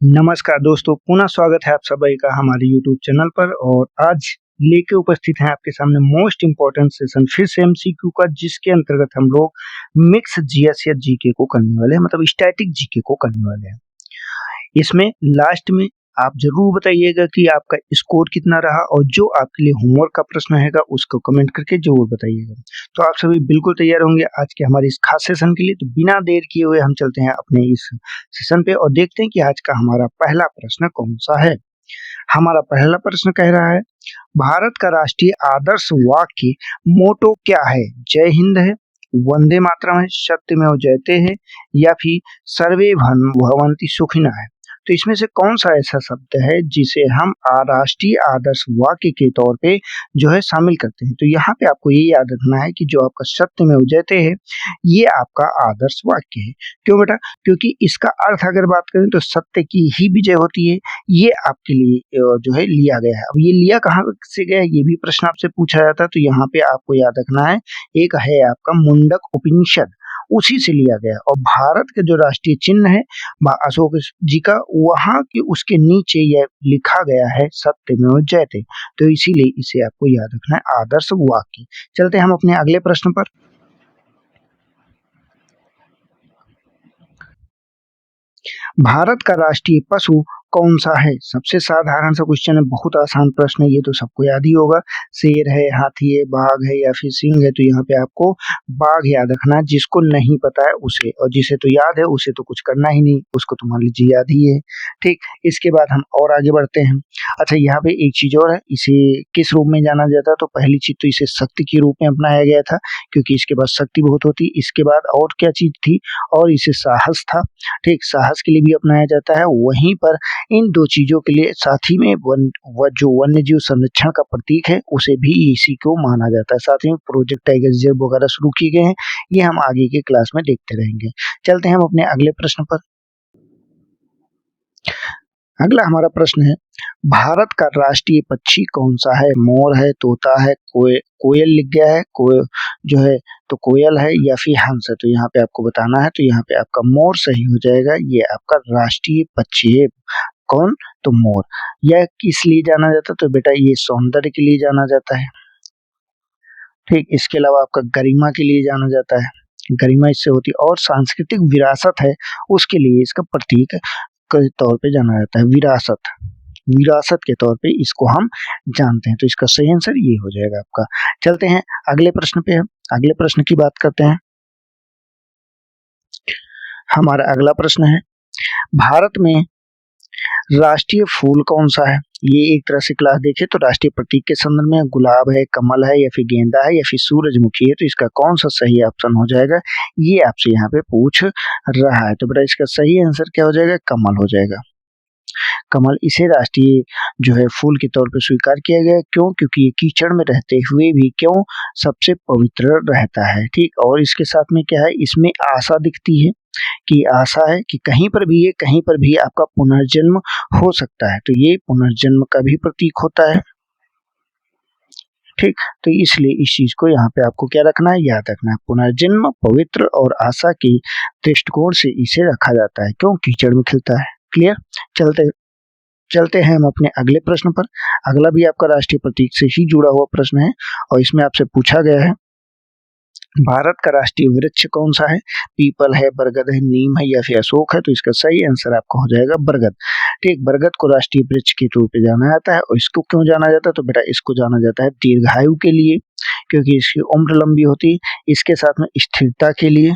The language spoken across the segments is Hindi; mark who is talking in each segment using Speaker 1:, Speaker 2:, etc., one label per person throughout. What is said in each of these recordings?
Speaker 1: नमस्कार दोस्तों, पुनः स्वागत है आप सभी का हमारे यूट्यूब चैनल पर। और आज लेके उपस्थित हैं आपके सामने मोस्ट इम्पोर्टेंट सेशन फिर से एमसीक्यू का, जिसके अंतर्गत हम लोग मिक्स जीएस या जीके को करने वाले हैं, मतलब स्टैटिक जीके को करने वाले हैं। इसमें लास्ट में आप जरूर बताइएगा कि आपका स्कोर कितना रहा, और जो आपके लिए होमवर्क का प्रश्न रहेगा उसको कमेंट करके जरूर बताइएगा। तो आप सभी बिल्कुल तैयार होंगे आज के हमारे इस खास सेशन के लिए। तो बिना देर किए हुए हम चलते हैं अपने इस सेशन पे और देखते हैं कि आज का हमारा पहला प्रश्न कौन सा है। हमारा पहला प्रश्न कह रहा है, भारत का राष्ट्रीय आदर्श वाक्य मोटो क्या है? जय हिंद है, वंदे मातरम है, सत्यमेव जयते है, या फिर सर्वे भवन्ति सुखिनः है। तो इसमें से कौन सा ऐसा शब्द है जिसे हम राष्ट्रीय आदर्श वाक्य के तौर पे जो है शामिल करते हैं? तो यहाँ पे आपको ये याद रखना है कि जो आपका सत्यमेव जयते है ये आपका आदर्श वाक्य है। क्यों बेटा? क्योंकि इसका अर्थ अगर बात करें तो सत्य की ही विजय होती है। ये आपके लिए जो है लिया गया है। अब ये लिया कहाँ से गया है, ये भी प्रश्न आपसे पूछा जाता है। तो यहाँ पे आपको याद रखना है, एक है आपका मुंडक उपनिषद, उसी से लिया गया। और भारत का जो राष्ट्रीय चिन्ह है अशोक जी का, वहां के उसके नीचे यह लिखा गया है सत्यमेव जयते। तो इसीलिए इसे आपको याद रखना है आदर्श वाक्य। चलते हैं हम अपने अगले प्रश्न पर। भारत का राष्ट्रीय पशु कौन सा है? सबसे साधारण सा क्वेश्चन है, बहुत आसान प्रश्न है, ये तो सबको याद ही होगा। शेर है, हाथी है, बाघ है या फिर सिंह है? तो यहाँ पे आपको बाघ याद रखना है। जिसको नहीं पता है उसे, और जिसे तो याद है उसे तो कुछ करना ही नहीं, उसको तो मान लीजिए याद ही है। ठीक, इसके बाद हम और आगे बढ़ते हैं। अच्छा, यहाँ पे एक चीज और है, इसे किस रूप में जाना जाता है? तो पहली चीज तो इसे शक्ति के रूप में अपनाया गया था, क्योंकि इसके बाद शक्ति बहुत होती। इसके बाद और क्या चीज थी? और इसे साहस था। ठीक, साहस के लिए भी अपनाया जाता है। वहीं पर इन दो चीजों के लिए साथ ही में जो वन्य जीव संरक्षण का प्रतीक है उसे भी इसी को माना जाता है। साथ ही में प्रोजेक्ट टाइगर रिजर्व वगैरह शुरू किए गए हैं, ये हम आगे के क्लास में देखते रहेंगे। चलते हैं हम अपने अगले प्रश्न पर। अगला हमारा प्रश्न है, भारत का राष्ट्रीय पक्षी कौन सा है? मोर है, तोता है, कोयल लिख गया है, जो है तो कोयल है, या फिर हंस है? तो यहाँ पे आपको बताना है। तो यहाँ पे आपका मोर सही हो जाएगा, ये आपका राष्ट्रीय पक्षी है। कौन? तो मोर। यह किस लिए जाना जाता है? तो बेटा ये सौंदर्य के लिए जाना जाता है। ठीक, इसके अलावा आपका गरिमा के लिए जाना जाता है, गरिमा इससे होती है। और सांस्कृतिक विरासत है उसके लिए इसका प्रतीक के तौर पे जाना जाता है। विरासत, विरासत के तौर पे इसको हम जानते हैं। तो इसका सही आंसर ये हो जाएगा आपका। चलते हैं अगले प्रश्न पे, हम अगले प्रश्न की बात करते हैं। हमारा अगला प्रश्न है, भारत में राष्ट्रीय फूल कौन सा है? ये एक तरह से क्लास देखें तो राष्ट्रीय प्रतीक के संदर्भ में गुलाब है, कमल है, या फिर गेंदा है, या फिर सूरजमुखी है? तो इसका कौन सा सही ऑप्शन हो जाएगा, ये आपसे यहाँ पे पूछ रहा है। तो बेटा इसका सही आंसर क्या हो जाएगा? कमल हो जाएगा। कमल इसे राष्ट्रीय जो है फूल के तौर पर स्वीकार किया गया। क्यों? क्योंकि ये कीचड़ में रहते हुए भी क्यों सबसे पवित्र रहता है। ठीक, और इसके साथ में क्या है, इसमें आशा दिखती है कि आशा है कि कहीं पर भी ये, कहीं पर भी आपका पुनर्जन्म हो सकता है। तो ये पुनर्जन्म का भी प्रतीक होता है। ठीक, तो इसलिए इस चीज को यहाँ पे आपको क्या रखना है, याद रखना है। पुनर्जन्म, पवित्र और आशा के दृष्टिकोण से इसे रखा जाता है। क्यों? कीचड़ में खिलता है। क्लियर? चलते हैं हम अपने अगले प्रश्न पर। अगला भी आपका राष्ट्रीय प्रतीक से ही जुड़ा हुआ प्रश्न है, और इसमें आपसे पूछा गया है, भारत का राष्ट्रीय वृक्ष कौन सा है? पीपल है, बरगद है, नीम है, या फिर अशोक है? तो इसका सही आंसर आपका हो जाएगा बरगद। ठीक, बरगद को राष्ट्रीय वृक्ष के तौर पे जाना जाता है। और इसको क्यों जाना जाता है? तो बेटा इसको जाना जाता है दीर्घायु के लिए, क्योंकि इसकी उम्र लंबी होती है। इसके साथ में स्थिरता के लिए,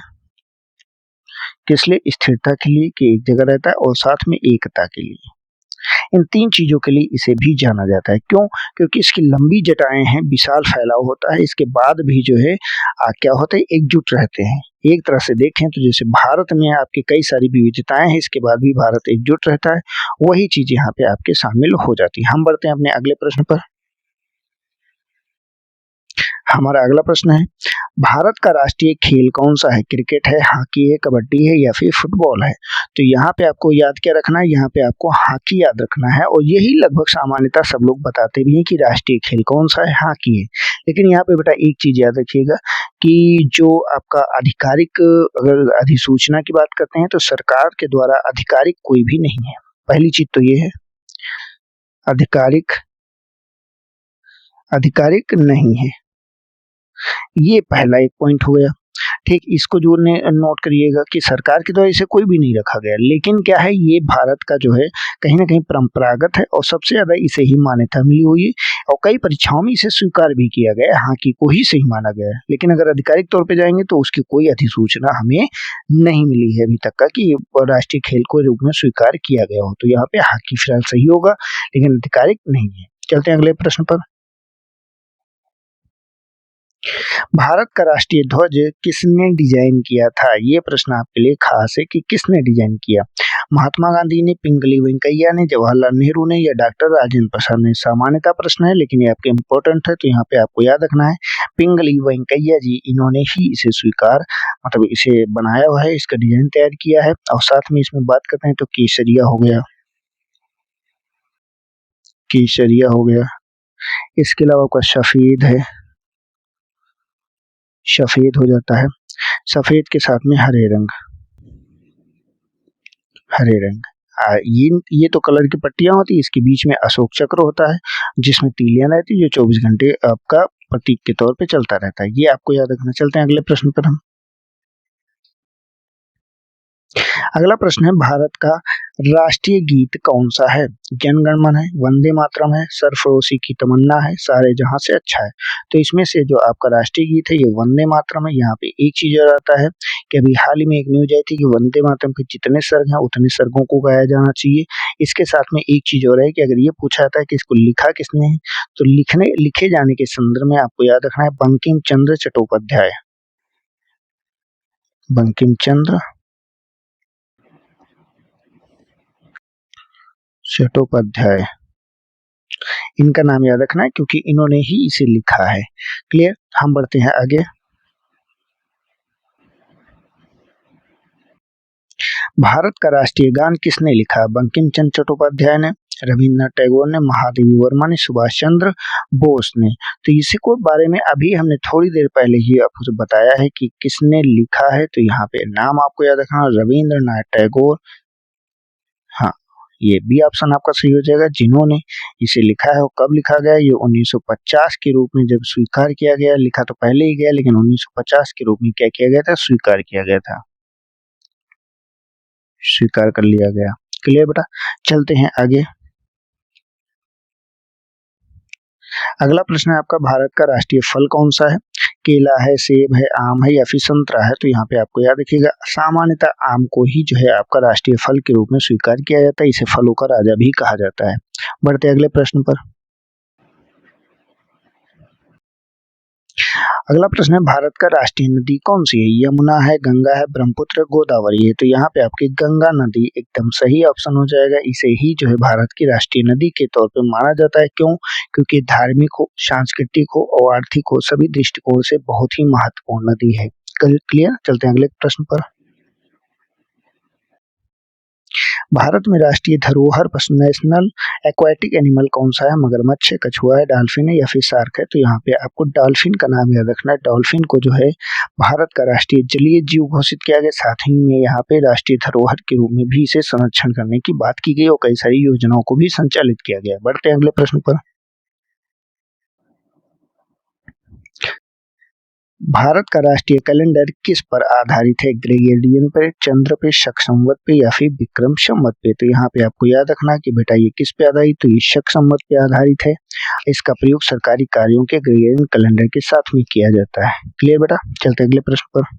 Speaker 1: किस लिए? स्थिरता के लिए कि एक जगह रहता है, और साथ में एकता के लिए। इन तीन चीजों के लिए इसे भी जाना जाता है। क्यों? क्योंकि इसकी लंबी जटाएं हैं, विशाल फैलाव होता है, इसके बाद भी जो है क्या होता है, एकजुट रहते हैं। एक तरह से देखें तो जैसे भारत में आपकी कई सारी विविधताएं हैं, इसके बाद भी भारत एकजुट रहता है, वही चीज यहाँ पे आपके शामिल हो जाती है। हम बढ़ते हैं अपने अगले प्रश्न पर। हमारा अगला प्रश्न है, भारत का राष्ट्रीय खेल कौन सा है? क्रिकेट है, हॉकी है, कबड्डी है, या फिर फुटबॉल है? तो यहाँ पे आपको याद क्या रखना है, यहाँ पे आपको हॉकी याद रखना है। और यही लगभग सामान्यतः सब लोग बताते भी हैं कि राष्ट्रीय खेल कौन सा है, हॉकी है। लेकिन यहाँ पे बेटा एक चीज याद रखिएगा कि जो आपका आधिकारिक, अगर अधिसूचना की बात करते हैं तो सरकार के द्वारा आधिकारिक कोई भी नहीं है। पहली चीज तो ये है, आधिकारिक नहीं है, ये पहला एक पॉइंट हो गया। ठीक, इसको जोड़ने नोट करिएगा कि सरकार के द्वारा इसे कोई भी नहीं रखा गया, लेकिन क्या है, ये भारत का जो है कहीं ना कहीं परंपरागत है और सबसे ज्यादा इसे ही मान्यता मिली हुई है और कई परीक्षाओं में इसे स्वीकार भी किया गया है, हालांकि को ही सही माना गया है। लेकिन अगर आधिकारिक तौर पे जाएंगे तो उसकी कोई अधिसूचना हमें नहीं मिली है अभी तक का कि राष्ट्रीय खेल को रूप में स्वीकार किया गया हो। तो यहाँ पे हॉकी फिलहाल सही होगा, लेकिन आधिकारिक नहीं है। चलते हैं अगले प्रश्न पर। भारत का राष्ट्रीय ध्वज किसने डिजाइन किया था? ये प्रश्न आपके लिए खास है कि किसने डिजाइन किया। महात्मा गांधी ने, पिंगली वेंकैया ने, जवाहरलाल नेहरू ने या डॉक्टर राजेंद्र प्रसाद ने? सामान्यता प्रश्न है लेकिन ये आपके इम्पोर्टेंट है, तो यहाँ पे आपको याद रखना है पिंगली वेंकैया जी, इन्होंने ही इसे स्वीकार मतलब इसे बनाया हुआ है, इसका डिजाइन तैयार किया है। और साथ में इसमें बात करते हैं तो केसरिया हो गया, केसरिया हो गया, इसके अलावा आपका सफेद है, सफेद हो जाता है, सफेद के साथ में हरे रंग, हरे रंग। ये तो कलर की पट्टियां होती है, इसके बीच में अशोक चक्र होता है जिसमें तीलियां रहती है जो 24 घंटे आपका प्रतीक के तौर पे चलता रहता है, ये आपको याद रखना। चलते हैं अगले प्रश्न पर हम। अगला प्रश्न है, भारत का राष्ट्रीय गीत कौन सा है? जन गण मन है, वंदे मातरम है, सरफरोशी की तमन्ना है, सारे जहां से अच्छा है? तो इसमें से जो आपका राष्ट्रीय गीत है ये वंदे मातरम है। यहाँ पे एक चीज और आता है कि अभी हाल ही में एक न्यूज आई थी कि वंदे मातरम के जितने सर्ग हैं उतने सर्गों को गाया जाना चाहिए। इसके साथ में एक चीज और है कि अगर ये पूछा जाता है कि इसको लिखा किसने है, तो लिखे जाने के संदर्भ में आपको याद रखना है बंकिम चंद्र चट्टोपाध्याय, बंकिम चंद्र चट्टोपाध्याय, इनका नाम याद रखना है क्योंकि इन्होंने ही इसे लिखा है। क्लियर, हम बढ़ते हैं आगे। भारत का राष्ट्रीय गान किसने लिखा? बंकिम चंद्र चट्टोपाध्याय ने, रविन्द्रनाथ टैगोर ने, महादेवी वर्मा ने, सुभाष चंद्र बोस ने? तो इसी को बारे में अभी हमने थोड़ी देर पहले ही आपको बताया है कि किसने लिखा है। तो यहाँ पे नाम आपको याद रखना, रविन्द्रनाथ टैगोर। हाँ, ये बी ऑप्शन आपका सही हो जाएगा, जिन्होंने इसे लिखा है। और कब लिखा गया? ये 1950 के रूप में जब स्वीकार किया गया, लिखा तो पहले ही गया लेकिन 1950 के रूप में क्या किया गया था? स्वीकार किया गया था, स्वीकार कर लिया गया। क्लियर बेटा, चलते हैं आगे। अगला प्रश्न है आपका, भारत का राष्ट्रीय फल कौन सा है? केला है, सेब है, आम है या फिर संतरा है? तो यहाँ पे आपको याद रखिएगा सामान्यतः आम को ही जो है आपका राष्ट्रीय फल के रूप में स्वीकार किया जाता है, इसे फलों का राजा भी कहा जाता है। बढ़ते अगले प्रश्न पर। अगला प्रश्न है, भारत का राष्ट्रीय नदी कौन सी है? यमुना है, गंगा है, ब्रह्मपुत्र, गोदावरी है? तो यहाँ पे आपकी गंगा नदी एकदम सही ऑप्शन हो जाएगा। इसे ही जो है भारत की राष्ट्रीय नदी के तौर पे माना जाता है। क्यों? क्योंकि धार्मिक हो, सांस्कृतिक हो और आर्थिक हो, सभी दृष्टिकोण से बहुत ही महत्वपूर्ण नदी है। क्लियर, चलते हैं अगले प्रश्न पर। भारत में राष्ट्रीय धरोहर नेशनल एक्वाटिक एनिमल कौन सा है? मगरमच्छ है, कछुआ है, डॉल्फिन है या फिर शार्क है? तो यहाँ पे आपको डॉल्फिन का नाम याद रखना है। डॉल्फिन को जो है भारत का राष्ट्रीय जलीय जीव घोषित किया गया, साथ ही में यहाँ पे राष्ट्रीय धरोहर के रूप में भी इसे संरक्षण करने की बात की गई और कई सारी योजनाओं को भी संचालित किया गया। बढ़ते हैं अगले प्रश्न पर। भारत का राष्ट्रीय कैलेंडर किस पर आधारित है? ग्रेगोरियन पे, चंद्र पे, शक संवत पे या फिर विक्रम संवत पे? तो यहाँ पे आपको याद रखना कि बेटा ये किस पे आधारित? तो ये शक संवत पे आधारित है। इसका प्रयोग सरकारी कार्यों के ग्रेगोरियन कैलेंडर के साथ में किया जाता है। क्लियर बेटा, चलते अगले प्रश्न पर।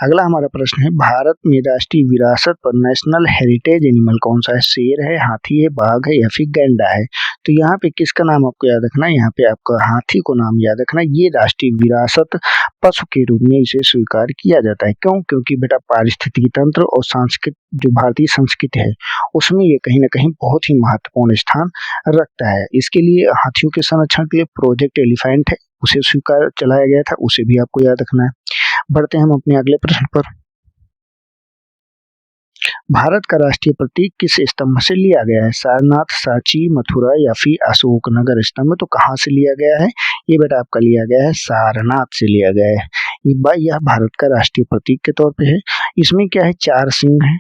Speaker 1: अगला हमारा प्रश्न है, भारत में राष्ट्रीय विरासत पर नेशनल हेरिटेज एनिमल कौन सा है? शेर है, हाथी है, बाघ है या फिर गैंडा है? तो यहाँ पे किसका नाम आपको याद रखना है? यहाँ पे आपका हाथी को नाम याद रखना है। ये राष्ट्रीय विरासत पशु के रूप में इसे स्वीकार किया जाता है। क्यों? क्योंकि बेटा पारिस्थितिकी तंत्र और सांस्कृतिक जो भारतीय संस्कृति है उसमें ये कहीं ना कहीं बहुत ही महत्वपूर्ण स्थान रखता है। इसके लिए हाथियों के संरक्षण के लिए प्रोजेक्ट एलिफेंट है, उसे स्वीकार चलाया गया था, उसे भी आपको याद रखना है। बढ़ते हैं हम अपने अगले प्रश्न पर। भारत का राष्ट्रीय प्रतीक किस स्तंभ से लिया गया है? सारनाथ, सांची, मथुरा या फिर अशोकनगर स्तंभ? तो कहाँ से लिया गया है? ये बेटा आपका लिया गया है सारनाथ से लिया गया है। यह भारत का राष्ट्रीय प्रतीक के तौर पे है। इसमें क्या है, 4 सिंह हैं,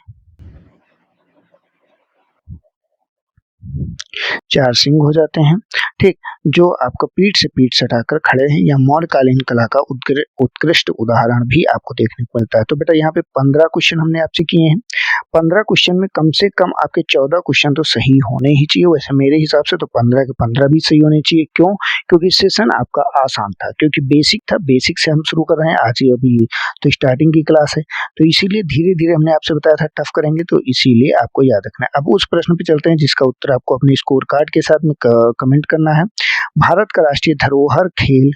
Speaker 1: 4 सिंह हो जाते हैं, ठीक, जो आपका पीठ से पीठ सटाकर खड़े हैं। यह मौर्यकालीन कला का उत्कृष्ट उदाहरण भी आपको देखने को मिलता है। तो बेटा यहाँ पे 15 क्वेश्चन हमने आपसे किए हैं। 15 क्वेश्चन में कम से कम आपके 14 क्वेश्चन तो सही होने ही चाहिए। वैसे मेरे हिसाब से तो 15 के 15 भी सही होने चाहिए। क्यों? क्योंकि सेशन आपका आसान था, क्योंकि बेसिक था, बेसिक से हम शुरू कर रहे हैं आज ही, अभी तो स्टार्टिंग की क्लास है, तो इसीलिए धीरे धीरे हमने आपसे बताया था टफ करेंगे, तो इसीलिए आपको याद रखना है। अब उस प्रश्न पे चलते हैं जिसका उत्तर आपको अपने स्कोर कार्ड के साथ में कमेंट करना है। भारत का राष्ट्रीय धरोहर खेल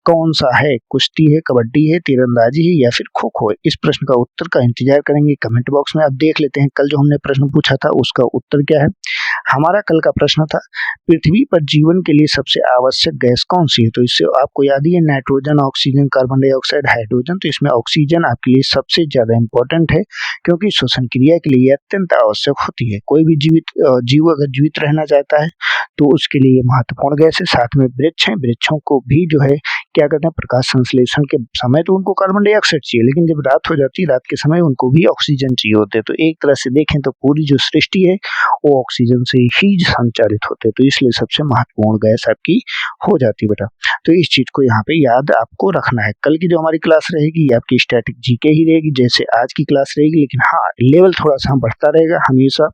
Speaker 1: कौन सा है? कुश्ती है, कबड्डी है, तीरंदाजी है या फिर खो खो है? इस प्रश्न का उत्तर का इंतजार करेंगे कमेंट बॉक्स में। अब देख लेते हैं कल जो हमने प्रश्न पूछा था उसका उत्तर क्या है। हमारा कल का प्रश्न था, पृथ्वी पर जीवन के लिए सबसे आवश्यक गैस कौन सी है? तो इससे आपको याद ही है, nitrogen, oxygen, carbon dioxide, hydrogen. तो इसमें ऑक्सीजन आपके लिए सबसे ज्यादा इंपॉर्टेंट है, क्योंकि श्वसन क्रिया के लिए अत्यंत आवश्यक होती है। कोई भी जीव अगर जीवित रहना चाहता है तो उसके लिए महत्वपूर्ण गैस है। साथ में वृक्ष हैं, वृक्षों को भी जो है क्या करते हैं, प्रकाश संश्लेषण के समय तो उनको कार्बन डाइऑक्साइड चाहिए, लेकिन जब रात हो जाती है, रात के समय उनको भी ऑक्सीजन चाहिए होते हैं। तो एक तरह से देखें तो पूरी जो सृष्टि है वो ऑक्सीजन से ही संचालित होते हैं, तो इसलिए सबसे महत्वपूर्ण गैस आपकी हो जाती है बेटा। तो इस चीज को यहाँ पे याद आपको रखना है। कल की जो हमारी क्लास रहेगी आपकी स्टैटिक जीके ही रहेगी जैसे आज की क्लास रहेगी, लेकिन हाँ लेवल थोड़ा सा बढ़ता रहेगा हमेशा।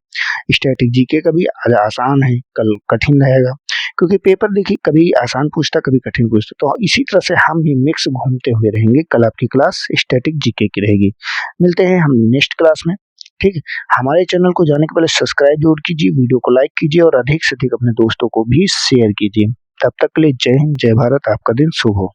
Speaker 1: स्टैटिक जीके का भी आज आसान है, कल कठिन रहेगा, क्योंकि पेपर देखिए कभी आसान पूछता कभी कठिन पूछता, तो इसी तरह से हम भी मिक्स घूमते हुए रहेंगे। कल आपकी क्लास स्टैटिक जीके की रहेगी। मिलते हैं हम नेक्स्ट क्लास में, ठीक है। हमारे चैनल को जाने के पहले सब्सक्राइब जरूर कीजिए, वीडियो को लाइक कीजिए और अधिक से अधिक अपने दोस्तों को भी शेयर कीजिए। तब तक के लिए जय हिंद, जय भारत, आपका दिन शुभ हो।